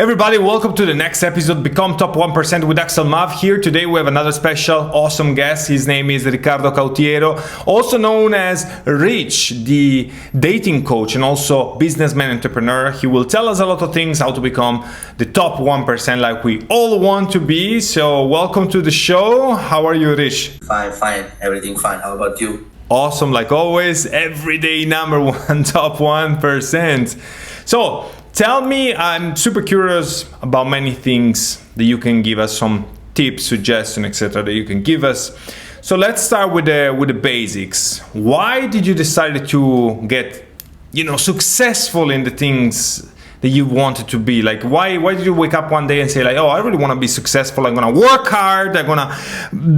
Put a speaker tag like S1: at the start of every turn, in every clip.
S1: Everybody, welcome to the next episode, Become Top 1% with Axel Maaw. Here today we have another special, awesome guest. His name is Riccardo Cautiero, also known as Rich, the dating coach and also businessman entrepreneur. He will tell us a lot of things, how to become the top 1% like we all want to be. So welcome to the show. How are you, Rich?
S2: Fine. Everything fine. How about you?
S1: Awesome, like always, everyday number one, top 1%. So, tell me, I'm super curious about many things that you can give us, some tips, suggestions, etc. that you can give us. So let's start with the basics. Why did you decide to get, successful in the things that you wanted to be? Like, why did you wake up one day and say like, oh, I really want to be successful. I'm going to work hard. I'm going to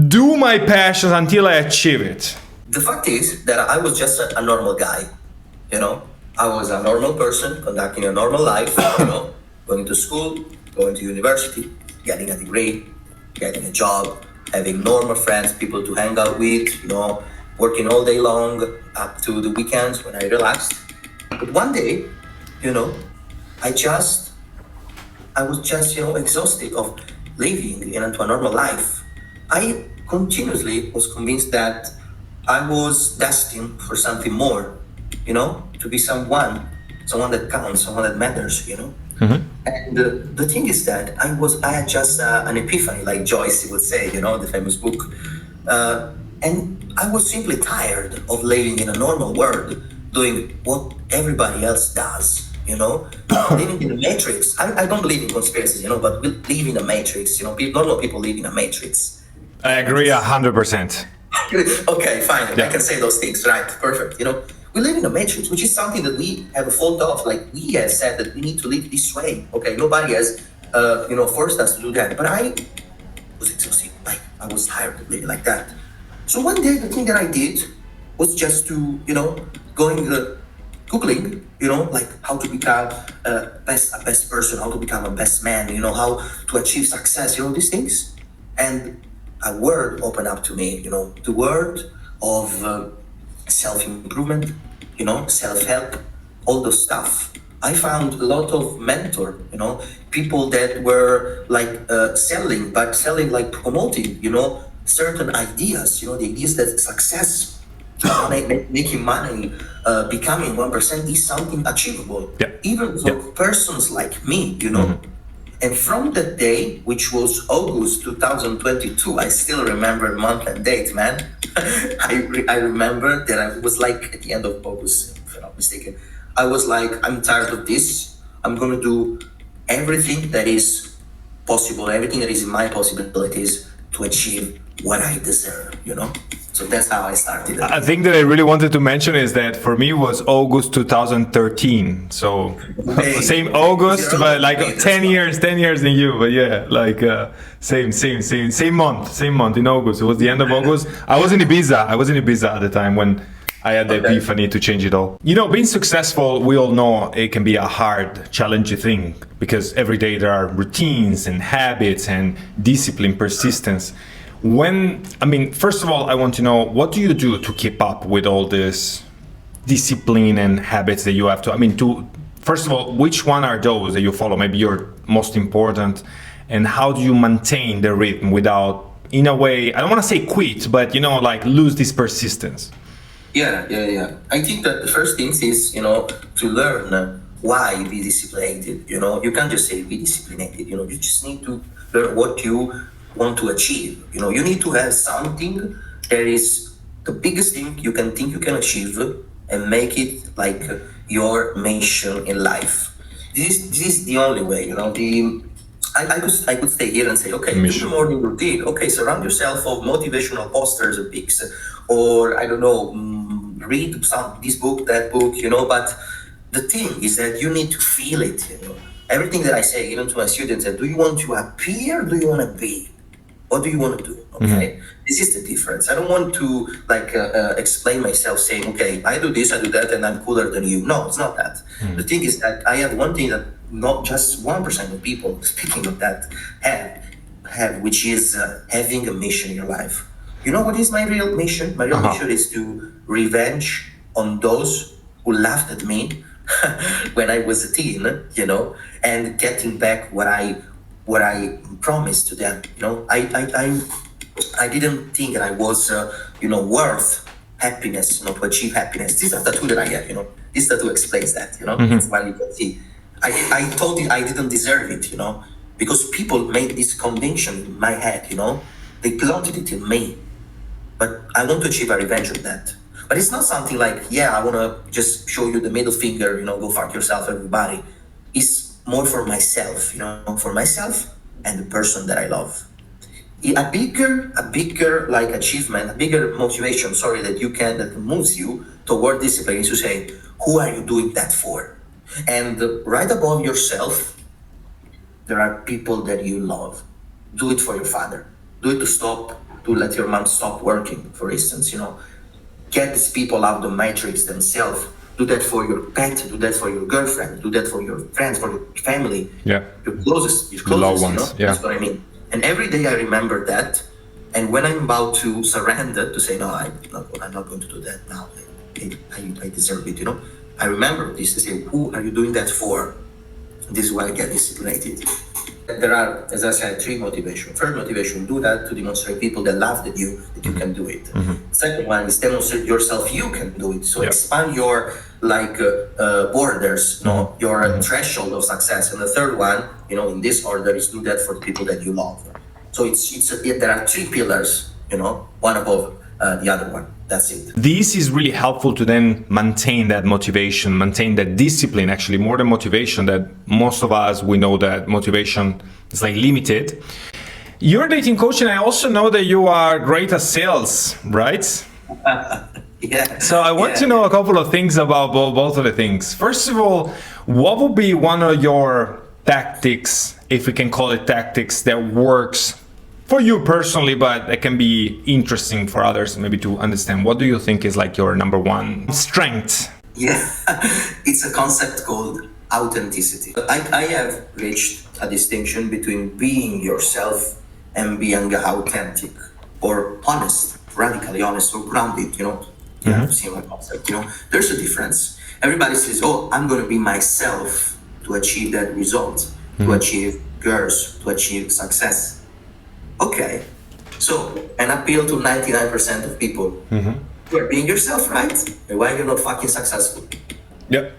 S1: do my passions until I achieve it.
S2: The fact is that I was just a normal guy, I was a normal person conducting a normal life, going to school, going to university, getting a degree, getting a job, having normal friends, people to hang out with, working all day long up to the weekends when I relaxed. But one day, I was just, exhausted of living into a normal life. I continuously was convinced that I was destined for something more, to be someone that counts, someone that matters,
S1: Mm-hmm.
S2: And the thing is that I had just an epiphany, like Joyce would say, the famous book. And I was simply tired of living in a normal world, doing what everybody else does, living in a matrix. I don't believe in conspiracies, but we live in a matrix, normal people live in a matrix.
S1: I agree 100%.
S2: Okay, fine.
S1: Yeah.
S2: I can say those things, right? Perfect. We live in a matrix, which is something that we have a fault of. Like we have said that we need to live this way. Okay, nobody has, forced us to do that. But I was exhausted. Like I was tired of living like that. So one day, the thing that I did was just to, going Googling, like how to become a best person, how to become a best man, how to achieve success, these things. And a word opened up to me, the word of self-improvement, self-help, all those stuff. I found a lot of mentor, people that were like selling like promoting, certain ideas, the ideas that success, making money, becoming 1% is something achievable, even for persons like me,
S1: Mm-hmm.
S2: And from that day, which was August 2022, I still remember month and date, man. I remember that I was like at the end of August, if I'm not mistaken. I was like, I'm tired of this. I'm going to do everything that is possible, everything that is in my possibilities to achieve what I deserve, So that's how I started.
S1: I think that I really wanted to mention is that for me it was August 2013. So same August, but like 10 years than you. But yeah, like same month in August. It was the end of August. I was in Ibiza at the time when I had the epiphany to change it all. Being successful, we all know it can be a hard, challenging thing because every day there are routines and habits and discipline, persistence. First of all, I want to know, what do you do to keep up with all this discipline and habits that you have first of all, which one are those that you follow? Maybe your most important, and how do you maintain the rhythm without, in a way, I don't want to say quit, but like lose this persistence?
S2: Yeah. I think that the first thing is, to learn why be disciplined. You can't just say be disciplined. You just need to learn what you want to achieve. You need to have something that is the biggest thing you can think you can achieve and make it like your mission in life. This is the only way. I could stay here and say, okay, do the morning routine. Okay, surround yourself of motivational posters and pics, or I don't know, read this book, that book. But the thing is that you need to feel it. Everything that I say, even to my students, do you want to appear? Do you want to be? What do you want to do? Okay,
S1: Mm-hmm.
S2: This is the difference. I don't want to explain myself saying, okay, I do this, I do that, and I'm cooler than you. No, it's not that.
S1: Mm-hmm.
S2: The thing is that I have one thing that not just 1% of people, speaking of that, have, which is having a mission in your life. You know what is my real mission? My real mission is to revenge on those who laughed at me when I was a teen, you know, and getting back what I promised to them. You know, I didn't think that I was, worth happiness, to achieve happiness. This is the tattoo that I have, This tattoo explains that, That's why you can see. I told it I didn't deserve it, because people made this conviction in my head, They planted it in me. But I want to achieve a revenge of that. But it's not something like, I want to just show you the middle finger, go fuck yourself, everybody. It's more for myself, for myself and the person that I love. A bigger like achievement, a bigger motivation, that moves you toward discipline is to say, who are you doing that for? And right above yourself, there are people that you love. Do it for your father. Do it to let your mom stop working, for instance, Get these people out of the matrix themselves. Do that for your pet, do that for your girlfriend, do that for your friends, for your family.
S1: Yeah.
S2: Your closest
S1: loved ones. Yeah.
S2: That's what I mean. And every day I remember that. And when I'm about to surrender, to say, no, I'm not going to do that now. I deserve it, I remember this to say, who are you doing that for? This is why I get disciplined. There are, as I said, 3 motivations. First motivation, do that to demonstrate people that laughed at you that you can do it. Second one is demonstrate yourself you can do it. So expand your borders, your threshold of success. And the third one, in this order, is do that for people that you love. So there are 3 pillars, one above the other one. That's it.
S1: This is really helpful to then maintain that motivation, maintain that discipline, actually more than motivation, that most of us, we know that motivation is like limited. You're a dating coach, and I also know that you are great at sales, right?
S2: Yeah.
S1: So I want to know a couple of things about both of the things. First of all, what would be one of your tactics, if we can call it tactics, that works for you personally, but it can be interesting for others maybe to understand? What do you think is like your number one strength?
S2: Yeah, it's a concept called authenticity. I have reached a distinction between being yourself and being authentic or honest, radically honest or grounded, You have seen my concept, There's a difference. Everybody says, I'm going to be myself to achieve that result, to achieve girls, to achieve success. Okay, so an appeal to 99% of people. You're being yourself, right? Why you're not fucking successful?
S1: Yep.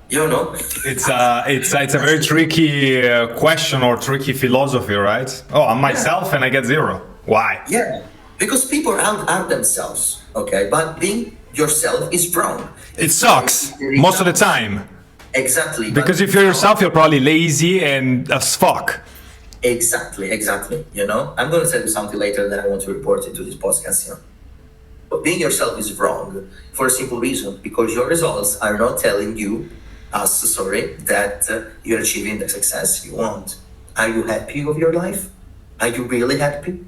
S2: It's
S1: a very tricky question or tricky philosophy, right? I'm myself and I get 0. Why?
S2: Yeah, because people aren't themselves, okay? But being yourself is wrong.
S1: It sucks most of the time.
S2: Exactly.
S1: Because if you're yourself, you're probably lazy and as fuck.
S2: Exactly. I'm going to tell you something later that I want to report into this podcast, But being yourself is wrong for a simple reason, because your results are not telling that you're achieving the success you want. Are you happy with your life? Are you really happy?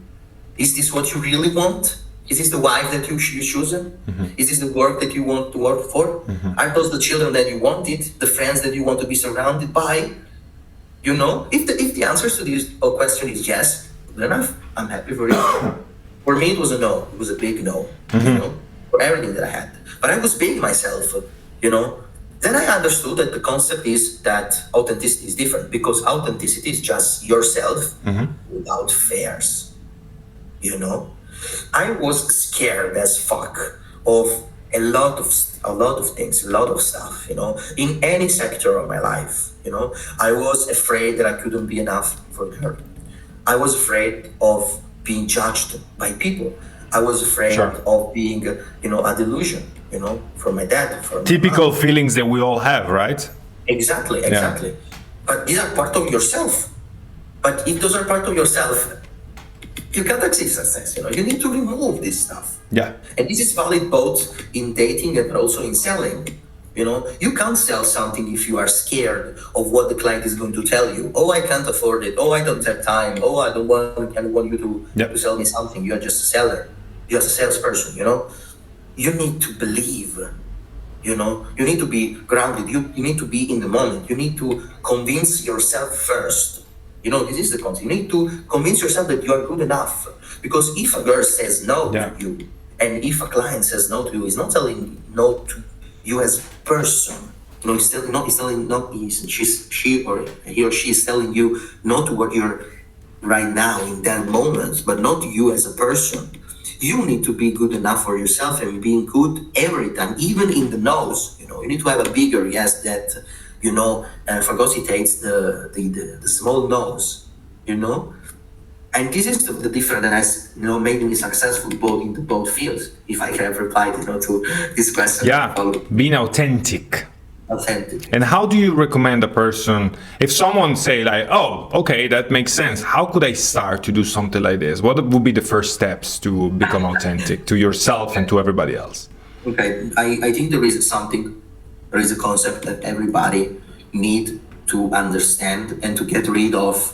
S2: Is this what you really want? Is this the wife that you've chosen? Is this the work that you want to work for? Are those the children that you wanted, the friends that you want to be surrounded by? If the answers to this question is yes, good enough. I'm happy for you. For me, it was a no. It was a big no, for everything that I had. But I was being myself, Then I understood that the concept is that authenticity is different, because authenticity is just yourself without fears, I was scared as fuck of a lot of things, a lot of stuff, in any sector of my life, I was afraid that I couldn't be enough for her. I was afraid of being judged by people. I was afraid of being, a delusion, from my dad.
S1: Typical feelings that we all have, right?
S2: Exactly. Yeah. But these are part of yourself. But if those are part of yourself, you can't achieve success, You need to remove this stuff.
S1: Yeah.
S2: And this is valid both in dating and also in selling. You can't sell something if you are scared of what the client is going to tell you. I can't afford it. I don't have time. I don't want you to sell me something. You're just a seller. You're just a salesperson, You need to believe, You need to be grounded. You need to be in the moment. You need to convince yourself first. This is the concept. You need to convince yourself that you are good enough. Because if a girl says no to you, and if a client says no to you, he's not telling no to you as a person. she or she is telling you not what you're right now in that moment, but not you as a person. You need to be good enough for yourself and being good every time, even in the nose. You need to have a bigger yes that, phagocytates the small nose, And this is the difference that has, made me successful in both fields. If I have replied, to this question.
S1: Yeah, being authentic.
S2: Authentic.
S1: And how do you recommend a person, if someone say like, oh, okay, that makes sense. How could I start to do something like this? What would be the first steps to become authentic to yourself and to everybody else?
S2: Okay, I think there is a concept that everybody need to understand and to get rid of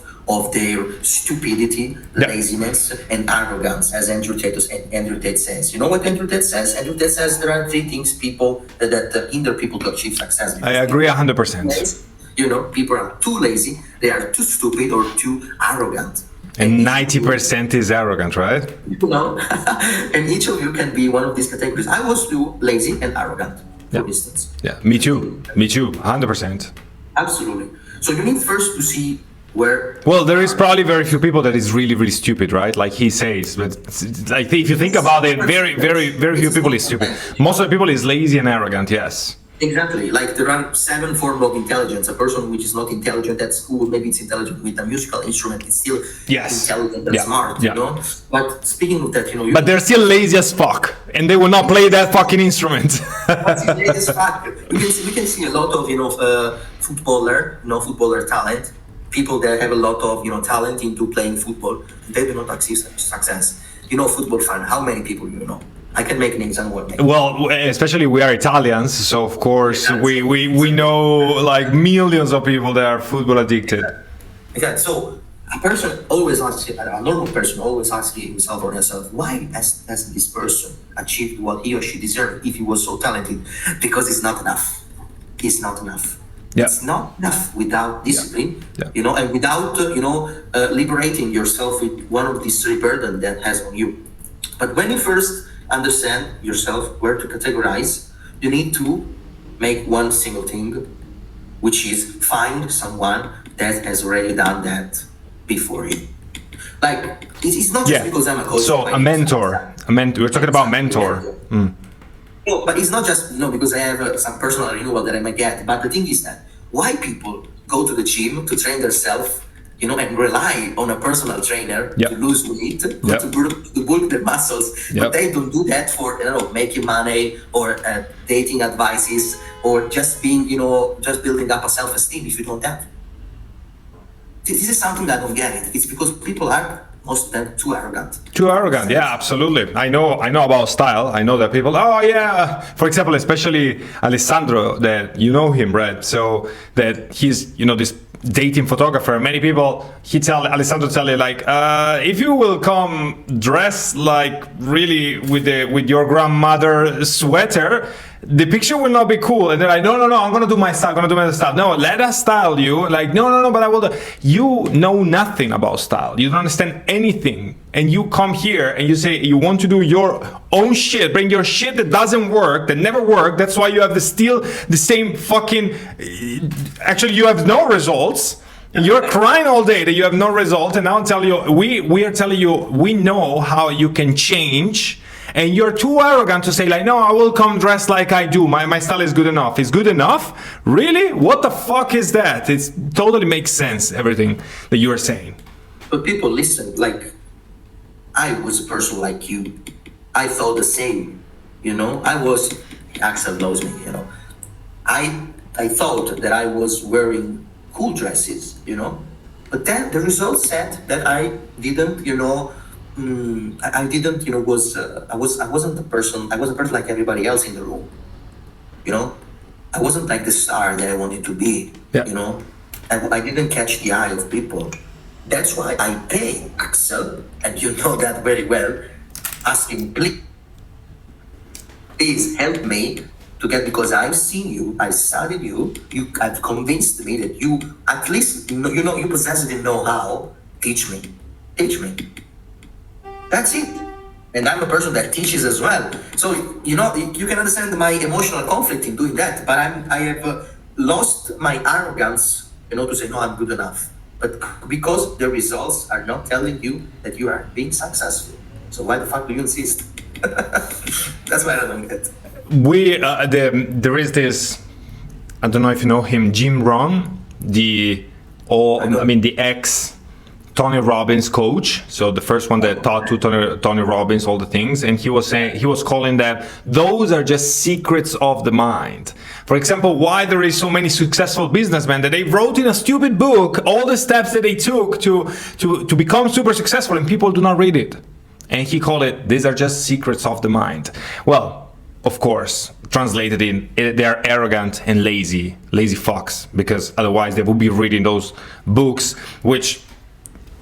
S2: their stupidity, laziness, and arrogance, as Andrew Tate says. You know what Andrew Tate says? Andrew Tate says there are three things that hinder people to achieve success.
S1: I agree 100%.
S2: People are too lazy, they are too stupid, or too arrogant.
S1: And 90% is arrogant, right?
S2: And each of you can be one of these categories. I was too lazy and arrogant, for instance.
S1: Yeah, me too, 100%.
S2: Absolutely. So you need first to see where...
S1: Well, there is probably very few people that is really, really stupid, right? Like he says, but like if you think about it, very, very, very few people is stupid. Most of the people is lazy and arrogant, yes.
S2: Exactly. Like there are 7 forms of intelligence. A person which is not intelligent at school, maybe it's intelligent with a musical instrument, it's still intelligent and smart, But speaking of that,
S1: but they're still lazy as fuck, and they will not play that fucking instrument.
S2: That's the latest fact. We can see a lot of, footballer talent. People that have a lot of, talent into playing football, they do not achieve success. Football fan, how many people do you know? I can make names and what.
S1: Well, especially we are Italians, so of course we know like millions of people that are football addicted.
S2: Okay, so a normal person always asks himself or herself, why has this person achieved what he or she deserved if he was so talented? Because it's not enough. It's not enough.
S1: Yeah.
S2: It's not enough without discipline, and without, liberating yourself with one of these 3 burdens that has on you. But when you first understand yourself, where to categorize, you need to make one single thing, which is find someone that has already done that before you. Like, it's not just because I'm a coach.
S1: So a mentor. We're talking about mentor.
S2: No, but it's not just because I have some personal renewal that I might get. But the thing is that why people go to the gym to train themselves, and rely on a personal trainer to lose weight, to bulk their muscles. But they don't do that for making money or dating advices or just being just building up a self-esteem if you don't have. This is something that I don't get it. It's because people are, most of them, too arrogant.
S1: Too arrogant, yeah, absolutely. I know about style. I know that people, for example, especially Alessandro, that you know him, right? So that he's, this dating photographer. Many people, Alessandro tell you like, if you will come dressed like really with your grandmother sweater, the picture will not be cool. And they're like, no, I'm gonna do my style. No, let us style you. Like, no, but I will. You know nothing about style. You don't understand anything. And you come here and you say you want to do your own shit, bring your shit that doesn't work, that never worked. That's why you have still the same fucking. Actually, you have no results. You're crying all day that you have no result. And now I'm telling you, we are telling you, we know how you can change. And you're too arrogant to say like, no, I will come dressed like I do. My style is good enough. Is good enough? Really? What the fuck is that? It totally makes sense, everything that you are saying.
S2: But people listen, like, I was a person like you. I thought the same, Axel knows me, I thought that I was wearing cool dresses, But then the results said that I didn't, I wasn't a person like everybody else in the room, I wasn't like the star that I wanted to be, I didn't catch the eye of people. That's why I pay Axel, and you know that very well, asking, please help me to get, because I've seen you, I studied you have convinced me that you at least, you possess the know-how. Teach me. That's it. And I'm a person that teaches as well. So, you can understand my emotional conflict in doing that. But I have lost my arrogance, to say, no, I'm good enough. But because the results are not telling you that you are being successful. So why the fuck do you insist? That's why I don't get.
S1: There is this, I don't know if you know him, Jim Rohn, the ex Tony Robbins coach. So the first one that taught to Tony Robbins all the things, and he was calling that those are just secrets of the mind. For example, why there is so many successful businessmen that they wrote in a stupid book all the steps that they took to become super successful, and people do not read it. And he called it, these are just secrets of the mind. Well, of course, translated in, they are arrogant and lazy fucks, because otherwise they would be reading those books, which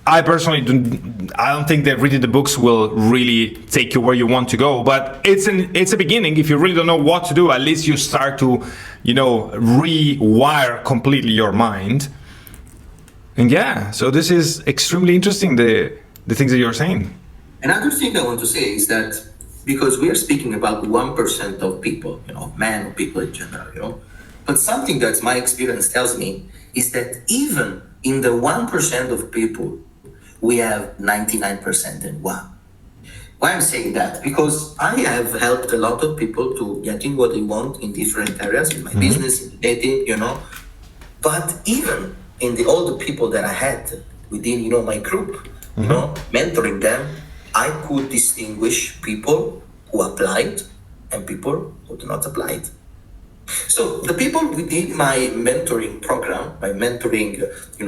S1: I personally don't think that reading the books will really take you where you want to go, but it's a beginning. If you really don't know what to do, at least you start to, rewire completely your mind. And yeah, so this is extremely interesting, the things that you're saying.
S2: Another thing I want to say is that because we are speaking about 1% of people, men or people in general, but something that my experience tells me is that even in the 1% of people, we have 99% and 1. Why I'm saying that? Because I have helped a lot of people to getting what they want in different areas, in my business, in dating, But even in all the people that I had within, my group, mentoring them, I could distinguish people who applied and people who do not apply. So the people within my mentoring program, my mentoring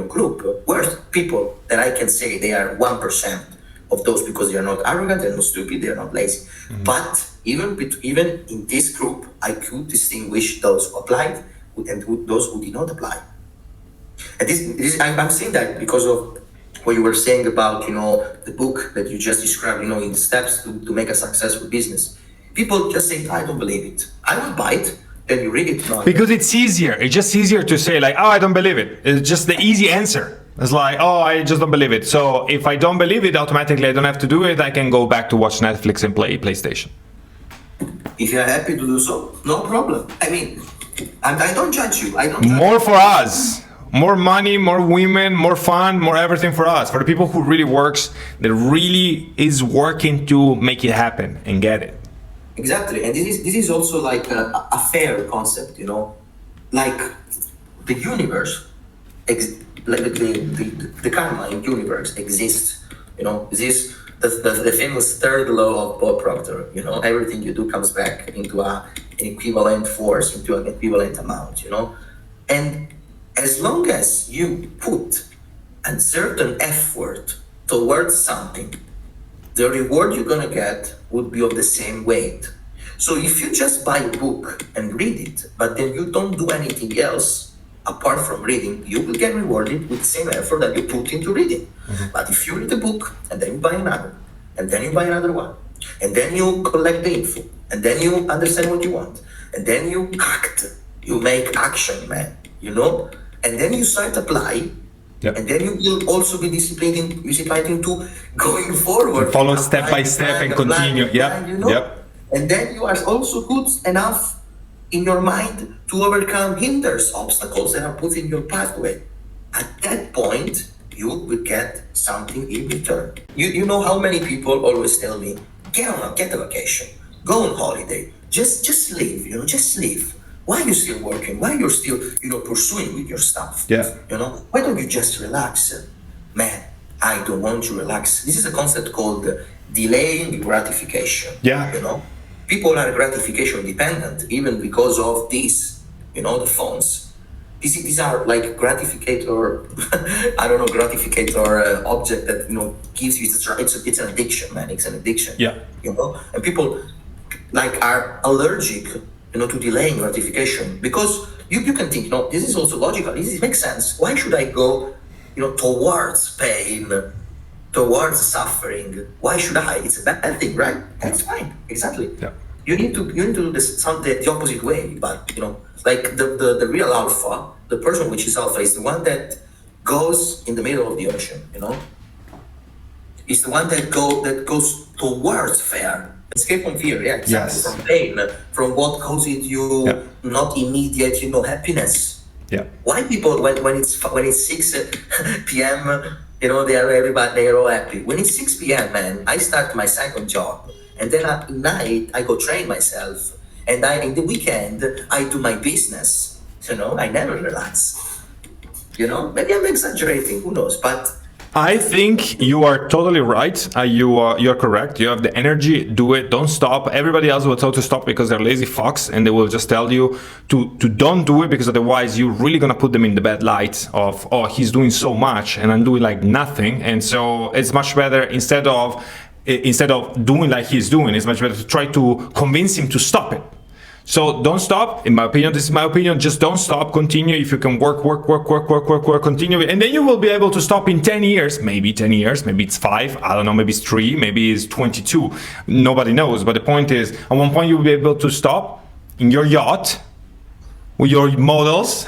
S2: group, were people that I can say they are 1% of those, because they are not arrogant, they're not stupid, they're not lazy. But even in this group, I could distinguish those who applied and those who did not apply. And I'm saying that because of what you were saying about the book that you just described, in the steps to make a successful business. People just say, I don't believe it. I will buy it. Then you read it. No,
S1: because it's easier. It's just easier to say like, oh, I don't believe it. It's just the easy answer. It's like, oh, I just don't believe it. So if I don't believe it, automatically I don't have to do it. I can go back to watch Netflix and play PlayStation.
S2: If you're happy to do so, no problem. I mean, I don't judge you.
S1: More for us. More money, more women, more fun, more everything for us. For the people who really works, that really is working to make it happen and get it.
S2: Exactly, and this is also like a fair concept, like the universe, like the karma in universe exists, This is the famous third law of Bob Proctor, everything you do comes back into an equivalent force, into an equivalent amount, and as long as you put a certain effort towards something, the reward you're gonna get would be of the same weight. So if you just buy a book and read it, but then you don't do anything else apart from reading, you will get rewarded with the same effort that you put into reading. But if you read a book and then you buy another, and then you buy another one, and then you collect the info, and then you understand what you want, and then you act, you make action, man, and then you start apply. Yep. And then you will also be disciplined into going forward.
S1: Follow step by step and continue. Yep.
S2: And then you are also good enough in your mind to overcome hinders, obstacles that are put in your pathway. At that point, you will get something in return. You know how many people always tell me, get a vacation, go on holiday, just live, just live. Why are you still working? Why you're still, pursuing with your stuff?
S1: Yeah.
S2: Why don't you just relax? Man, I don't want to relax. This is a concept called delaying gratification.
S1: Yeah.
S2: People are gratification dependent, even because of this, the phones. These are like gratificator, gratificator object that, gives you, it's an addiction, man. It's an addiction.
S1: Yeah.
S2: And people are allergic to delaying gratification, because you can think, this is also logical, this makes sense. Why should I go, towards pain, towards suffering? Why should I? It's a bad thing, right? That's fine, exactly.
S1: Yeah.
S2: You need to do this the opposite way, but the real alpha, the person which is alpha, is the one that goes in the middle of the ocean. It's the one that goes towards fear. Escape from fear, yeah, exactly. Yes. From pain, from what causes you not immediate, happiness.
S1: Yeah.
S2: Why people when it's 6 p.m. They're all happy. When it's 6 p.m. man, I start my second job, and then at night I go train myself, and in the weekend I do my business. I never relax. Maybe I'm exaggerating. Who knows? But
S1: I think you are totally right. You're correct. You have the energy. Do it. Don't stop. Everybody else will tell you to stop because they're lazy fucks, and they will just tell you to don't do it, because otherwise you're really gonna put them in the bad light of, oh, he's doing so much and I'm doing like nothing. And so it's much better, instead of doing like he's doing, it's much better to try to convince him to stop it. So don't stop. In my opinion, this is my opinion. Just don't stop. Continue. If you can work, continue. And then you will be able to stop in 10 years, maybe 10 years, maybe it's 5. I don't know. Maybe it's 3, maybe it's 22. Nobody knows. But the point is, at one point you will be able to stop in your yacht with your models,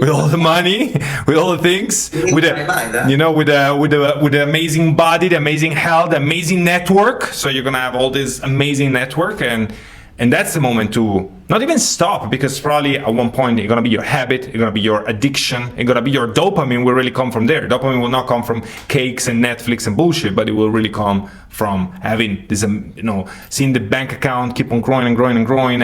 S1: with all the money, with all the things, with the amazing body, the amazing health, the amazing network. So you're going to have all this amazing network, and that's the moment to not even stop, because probably at one point it's gonna be your habit, it's gonna be your addiction, it's gonna be your dopamine will really come from there. Dopamine will not come from cakes and Netflix and bullshit, but it will really come from having this, seeing the bank account keep on growing and growing and growing,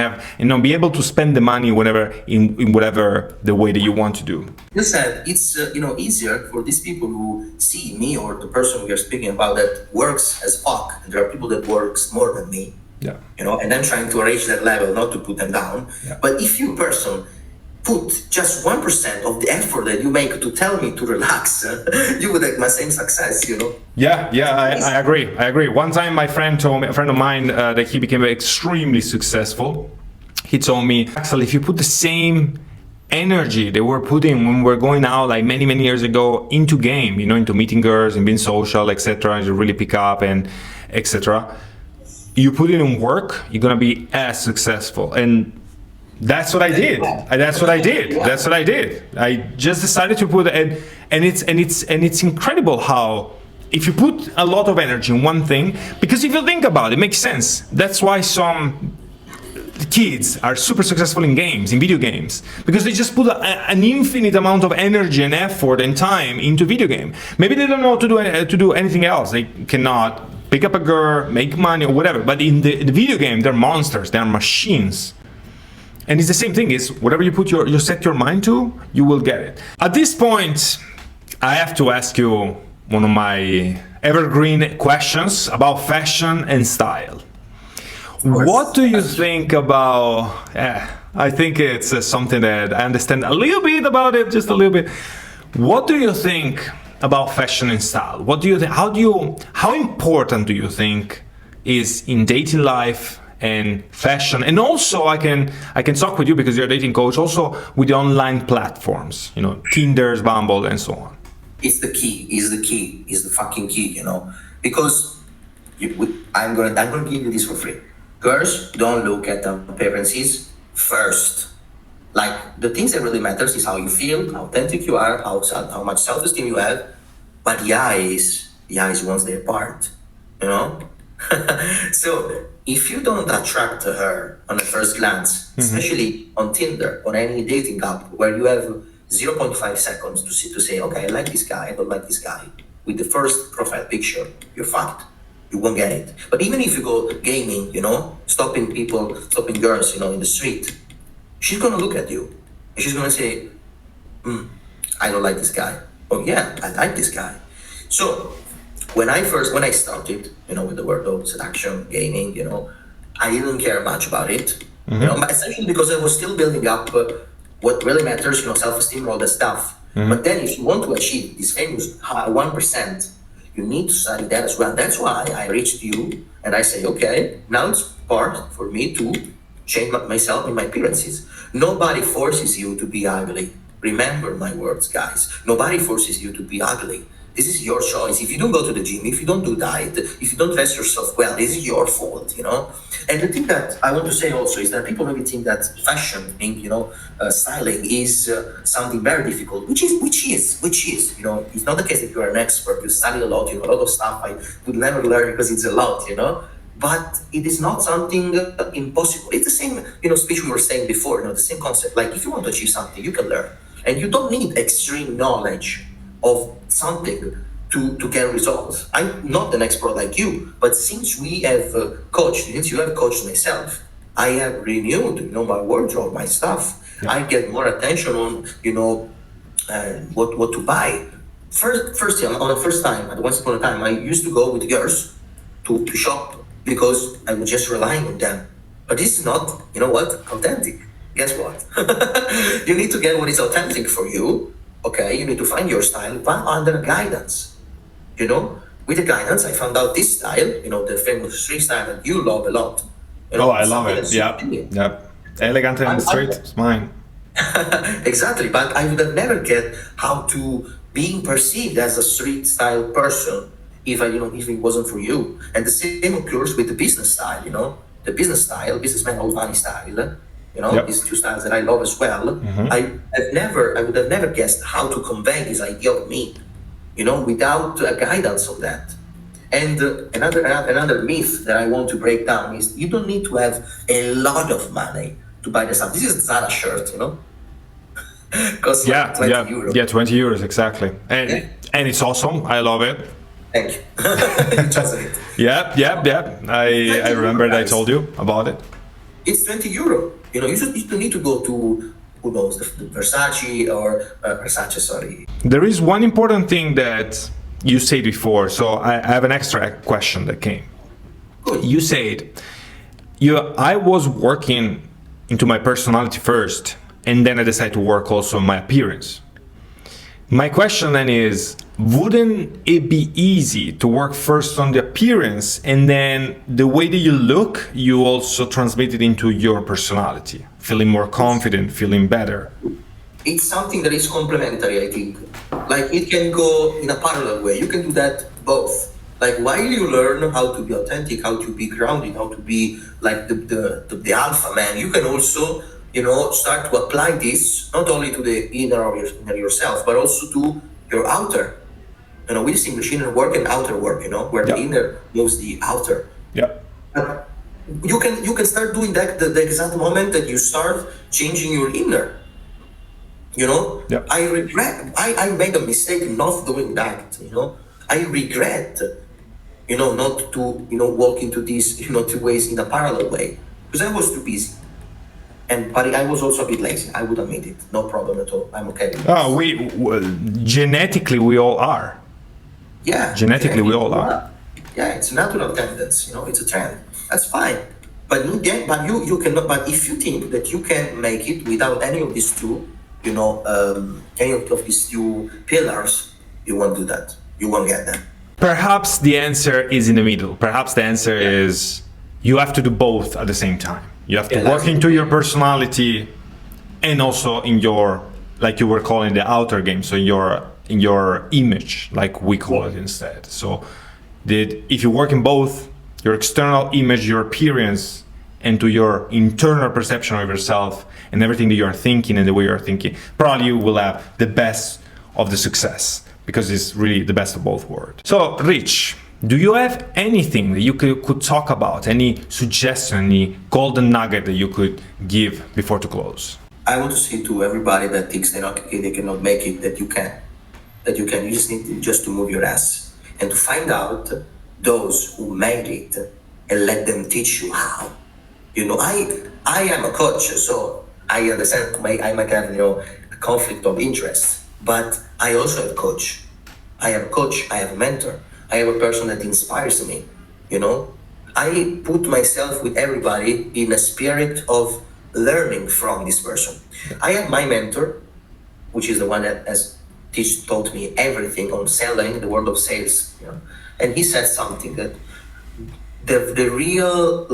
S1: be able to spend the money whenever in whatever the way that you want to do.
S2: You said it's easier for these people who see me or the person we are speaking about that works as fuck, and there are people that works more than me.
S1: Yeah.
S2: And I'm trying to reach that level, not to put them down.
S1: Yeah.
S2: But if you person put just 1% of the effort that you make to tell me to relax, you would have my same success,
S1: Yeah, I agree. One time a friend of mine, that he became extremely successful. He told me, Axel, if you put the same energy they were putting when we're going out like many years ago into game, into meeting girls and being social, etc., and to really pick up and etc., you put it in work, you're gonna be as successful. And that's what I did. I just decided to put it, and it's incredible how, if you put a lot of energy in one thing, because if you think about it, it makes sense. That's why some kids are super successful in video games, because they just put an infinite amount of energy and effort and time into video game. Maybe they don't know how to do anything else. They cannot pick up a girl, make money or whatever, but in the video game, they're monsters, they're machines. And it's the same thing, is whatever you set your mind to, you will get it. At this point, I have to ask you one of my evergreen questions about fashion and style. What do you think about, I think it's something that I understand a little bit about it, just a little bit. What do you think about fashion and style? What do you think? How important do you think is in dating life and fashion? And also, I can talk with you because you're a dating coach. Also with the online platforms, Tinder's, Bumble, and so on.
S2: It's the key. Is the fucking key. Because I'm gonna give you this for free. Girls, don't look at the appearances first. Like, the things that really matters is how you feel, how authentic you are, how much self-esteem you have. But the eyes once they're apart, So if you don't attract her on the first glance, especially on Tinder, on any dating app, where you have 0.5 seconds to say, okay, I like this guy, I don't like this guy, with the first profile picture, you're fucked. You won't get it. But even if you go gaming, stopping girls, in the street, she's gonna look at you and she's gonna say, I don't like this guy. Oh yeah, I like this guy. So when I started, with the world of seduction, gaming, I didn't care much about it. But essentially because I was still building up what really matters, self-esteem, all that stuff. But then if you want to achieve this famous 1%, you need to study that as well. That's why I reached you and I say, okay, now it's part for me to change myself and my appearances. Nobody forces you to be ugly. Remember my words, guys. Nobody forces you to be ugly. This is your choice. If you don't go to the gym, if you don't do diet, if you don't dress yourself well, this is your fault, And the thing that I want to say also is that people maybe think that fashion, styling is something very difficult, which is, it's not the case that you are an expert, you study a lot, a lot of stuff I would never learn because it's a lot, but it is not something impossible. It's the same, speech we were saying before, the same concept. Like if you want to achieve something, you can learn. And you don't need extreme knowledge of something to get results. I'm not an expert like you, but since we have coached, since you have coached myself, I have renewed, my wardrobe, my stuff. Yeah. I get more attention on, what to buy. First, on the first time, once upon a time, I used to go with girls to shop because I was just relying on them. But this is not, authentic. Guess what? You need to get what is authentic for you. Okay, you need to find your style, but under guidance. With the guidance, I found out this style, the famous street style that you love a lot.
S1: I love it. Yeah. Elegant and straight, it's mine.
S2: Exactly, but I would have never get how to being perceived as a street style person if it wasn't for you. And the same occurs with the business style, the business style, businessman old money style, these two styles that I love as well. Mm-hmm. I would have never guessed how to convey this idea of me, without a guidance of that. And another myth that I want to break down is you don't need to have a lot of money to buy the stuff. This is a Zara shirt, costs like 20 euros.
S1: Yeah, 20 euros, exactly. And it's awesome. I love it.
S2: Thank you.
S1: Yeah. I remember that I told you about it.
S2: It's 20 euro. You don't need to go to, who knows, the Versace or Versace, sorry.
S1: There is one important thing that you said before, so I have an extra question that came.
S2: Good.
S1: You said, I was working into my personality first, and then I decided to work also on my appearance. My question then is, wouldn't it be easy to work first on the appearance and then the way that you look, you also transmit it into your personality, feeling more confident, feeling better?
S2: It's something that is complementary, I think. Like it can go in a parallel way. You can do that both. Like while you learn how to be authentic, how to be grounded, how to be like the alpha man, you can also, start to apply this not only to the inner of yourself, but also to your outer. We distinguish inner work and outer work, where the inner moves the outer.
S1: Yeah.
S2: You can start doing that the exact moment that you start changing your inner.
S1: Yeah.
S2: I regret, I made a mistake not doing that, I regret, not to, walk into these, two ways in a parallel way, because I was too busy. But I was also a bit lazy. I would admit it. No problem at all. I'm okay with
S1: this. Genetically, we all are.
S2: Yeah.
S1: Genetically, we all are.
S2: Yeah, it's a natural tendency. It's a trend. That's fine. But you cannot. But if you think that you can make it without any of these two, any of these two pillars, you won't do that. You won't get them.
S1: Perhaps the answer is in the middle. Perhaps the answer is you have to do both at the same time. You have to work into your personality and also in your, like you were calling the outer game, so in your image, like we call it instead. So if you work in both your external image, your appearance, and to your internal perception of yourself and everything that you're thinking and the way you're thinking, probably you will have the best of the success because it's really the best of both worlds. So Rich, do you have anything that you could talk about? Any suggestion, any golden nugget that you could give before to close?
S2: I want to say to everybody that thinks they cannot make it, that you can. That you can. You just need to move your ass and to find out those who made it and let them teach you how. I am a coach, so I understand I might have a conflict of interest, but I also have a coach. I am a coach. I have a mentor. I am a person that inspires me, I put myself with everybody in a spirit of learning from this person. I have my mentor, which is the one that has taught me everything on selling, the world of sales, and he said something that the real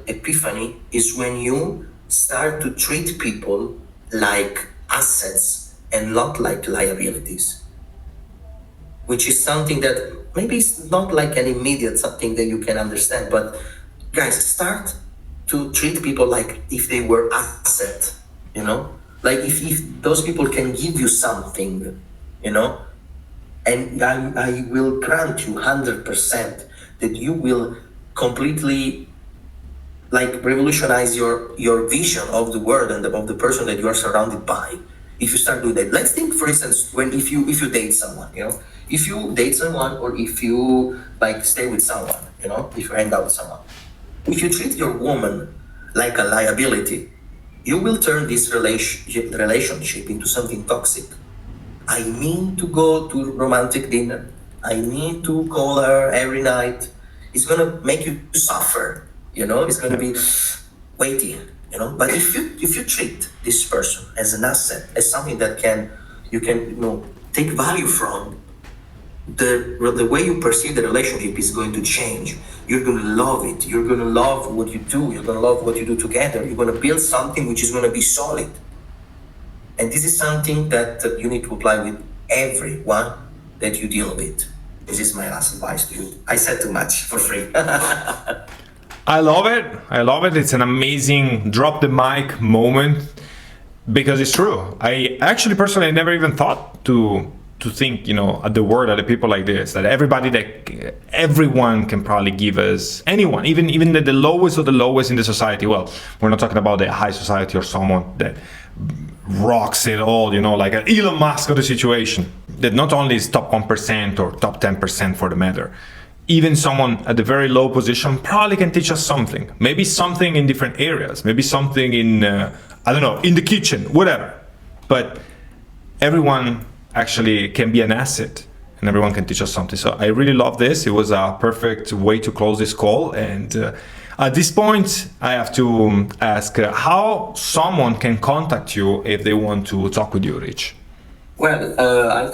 S2: epiphany is when you start to treat people like assets and not like liabilities, which is something that maybe it's not like an immediate something that you can understand, but guys, start to treat people like if they were asset, like if those people can give you something, and I will grant you 100% that you will completely like revolutionize your vision of the world and of the person that you are surrounded by. If you start doing that, let's think, for instance, when if you date someone, if you date someone or if you like stay with someone, if you hang out with someone, if you treat your woman like a liability, you will turn this relationship into something toxic. I need to go to romantic dinner. I need to call her every night. It's gonna make you suffer. It's gonna be weighty. But if you treat this person as an asset, as something that you can take value from, the way you perceive the relationship is going to change. You're going to love it. You're going to love what you do. You're going to love what you do together. You're going to build something which is going to be solid. And this is something that you need to apply with everyone that you deal with. This is my last advice to you. I said too much for free.
S1: I love it. I love it. It's an amazing drop the mic moment because it's true. I actually personally never even thought to think, at the word, at the people like this, that everyone can probably give us, anyone, even the lowest of the lowest in the society. Well, we're not talking about the high society or someone that rocks it all, like an Elon Musk of the situation, that not only is top 1% or top 10% for the matter. Even someone at the very low position probably can teach us something. Maybe something in different areas. Maybe something in, in the kitchen, whatever. But everyone actually can be an asset and everyone can teach us something. So I really love this. It was a perfect way to close this call. And at this point, I have to ask how someone can contact you if they want to talk with you, Rich.
S2: Well,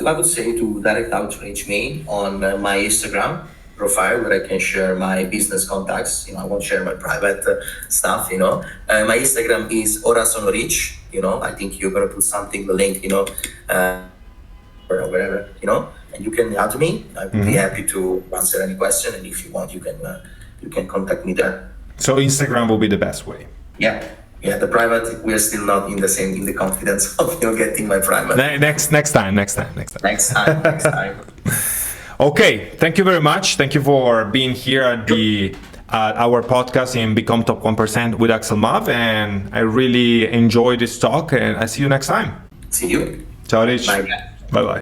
S2: I would say to direct outreach me on my Instagram profile where I can share my business contacts. I won't share my private stuff. My Instagram is Ora Sono Rich. I think you're gonna put something, the link, or wherever, and you can add me. I would be happy to answer any question. And if you want, you can contact me there.
S1: So Instagram will be the best way.
S2: Yeah. The private, we're still not in the confidence of getting my private.
S1: Next time. Okay, thank you very much. Thank you for being here at our podcast in Become Top 1% with Axel Maaw, and I really enjoyed this talk, and I see you next time.
S2: See you.
S1: Ciao, Rich.
S2: Bye.
S1: Bye-bye.